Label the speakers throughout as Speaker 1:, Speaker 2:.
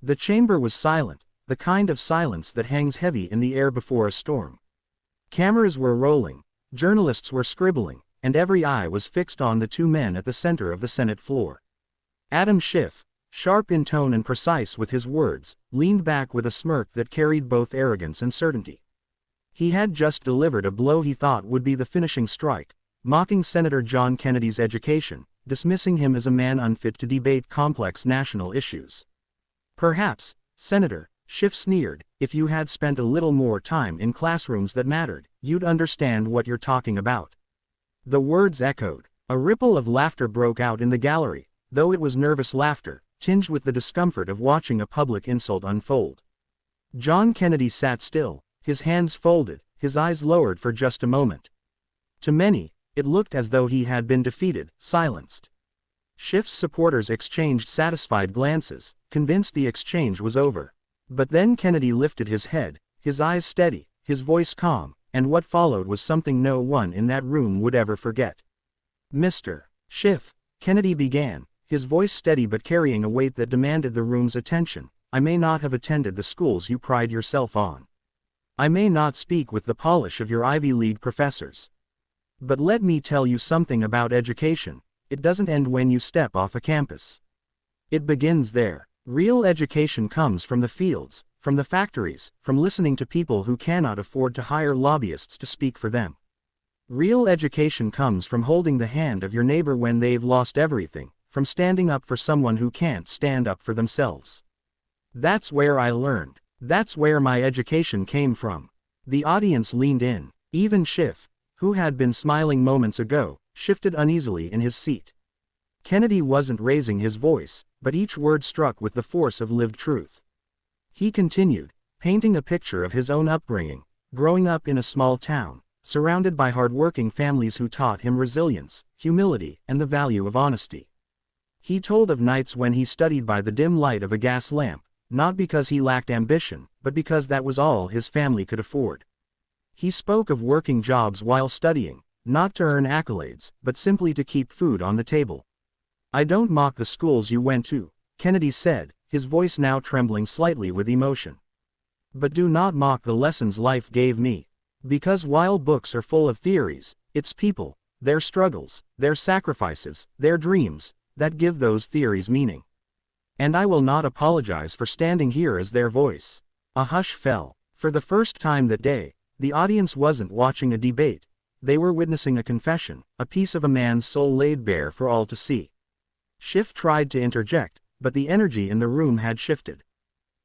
Speaker 1: The chamber was silent, the kind of silence that hangs heavy in the air before a storm. Cameras were rolling, journalists were scribbling, and every eye was fixed on the two men at the center of the Senate floor. Adam Schiff, sharp in tone and precise with his words, leaned back with a smirk that carried both arrogance and certainty. He had just delivered a blow he thought would be the finishing strike, mocking Senator John Kennedy's education, dismissing him as a man unfit to debate complex national issues. "Perhaps, Senator," Schiff sneered, "if you had spent a little more time in classrooms that mattered, you'd understand what you're talking about." The words echoed. A ripple of laughter broke out in the gallery, though it was nervous laughter, tinged with the discomfort of watching a public insult unfold. John Kennedy sat still, his hands folded, his eyes lowered for just a moment. To many, it looked as though he had been defeated, silenced. Schiff's supporters exchanged satisfied glances, convinced the exchange was over. But then Kennedy lifted his head, his eyes steady, his voice calm, and what followed was something no one in that room would ever forget. "Mr. Schiff," Kennedy began, his voice steady but carrying a weight that demanded the room's attention, "I may not have attended the schools you pride yourself on. I may not speak with the polish of your Ivy League professors. But let me tell you something about education. It doesn't end when you step off a campus. It begins there. Real education comes from the fields, from the factories, from listening to people who cannot afford to hire lobbyists to speak for them. Real education comes from holding the hand of your neighbor when they've lost everything, from standing up for someone who can't stand up for themselves. That's where I learned. That's where my education came from." The audience leaned in. Even Schiff, who had been smiling moments ago, shifted uneasily in his seat. Kennedy wasn't raising his voice, but each word struck with the force of lived truth. He continued, painting a picture of his own upbringing, growing up in a small town, surrounded by hard-working families who taught him resilience, humility, and the value of honesty. He told of nights when he studied by the dim light of a gas lamp, not because he lacked ambition, but because that was all his family could afford. He spoke of working jobs while studying, not to earn accolades, but simply to keep food on the table. "I don't mock the schools you went to," Kennedy said, his voice now trembling slightly with emotion. "But do not mock the lessons life gave me. Because while books are full of theories, it's people, their struggles, their sacrifices, their dreams, that give those theories meaning. And I will not apologize for standing here as their voice." A hush fell. For the first time that day, the audience wasn't watching a debate. They were witnessing a confession, a piece of a man's soul laid bare for all to see. Schiff tried to interject, but the energy in the room had shifted.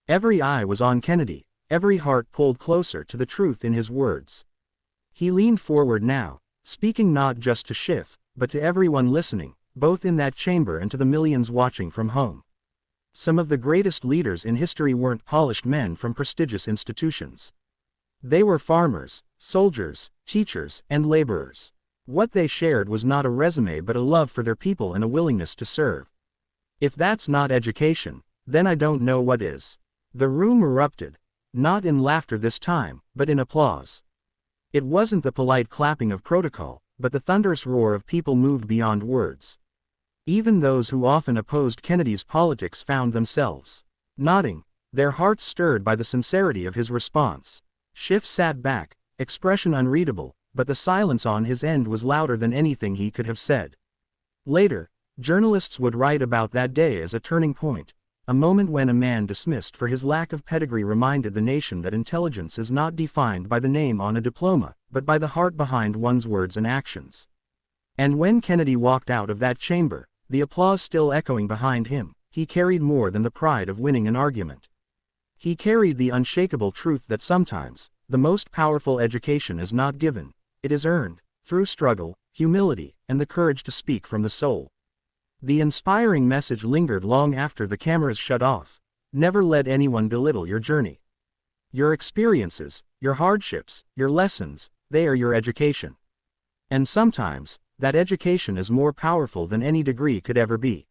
Speaker 1: Every eye was on Kennedy, every heart pulled closer to the truth in his words. He leaned forward now, speaking not just to Schiff, but to everyone listening, both in that chamber and to the millions watching from home. Some of the greatest leaders in history weren't polished men from prestigious institutions. They were farmers, soldiers, teachers, and laborers. What they shared was not a resume but a love for their people and a willingness to serve. If that's not education, then I don't know what is. The room erupted. Not in laughter this time, but in applause. It wasn't the polite clapping of protocol, but the thunderous roar of people moved beyond words. Even those who often opposed Kennedy's politics found themselves nodding, their hearts stirred by the sincerity of his response. Schiff sat back, expression unreadable, but the silence on his end was louder than anything he could have said. Later, journalists would write about that day as a turning point, a moment when a man dismissed for his lack of pedigree reminded the nation that intelligence is not defined by the name on a diploma, but by the heart behind one's words and actions. And when Kennedy walked out of that chamber, the applause still echoing behind him, he carried more than the pride of winning an argument. He carried the unshakable truth that sometimes, the most powerful education is not given, it is earned, through struggle, humility, and the courage to speak from the soul. The inspiring message lingered long after the cameras shut off. Never let anyone belittle your journey. Your experiences, your hardships, your lessons, they are your education. And sometimes, that education is more powerful than any degree could ever be.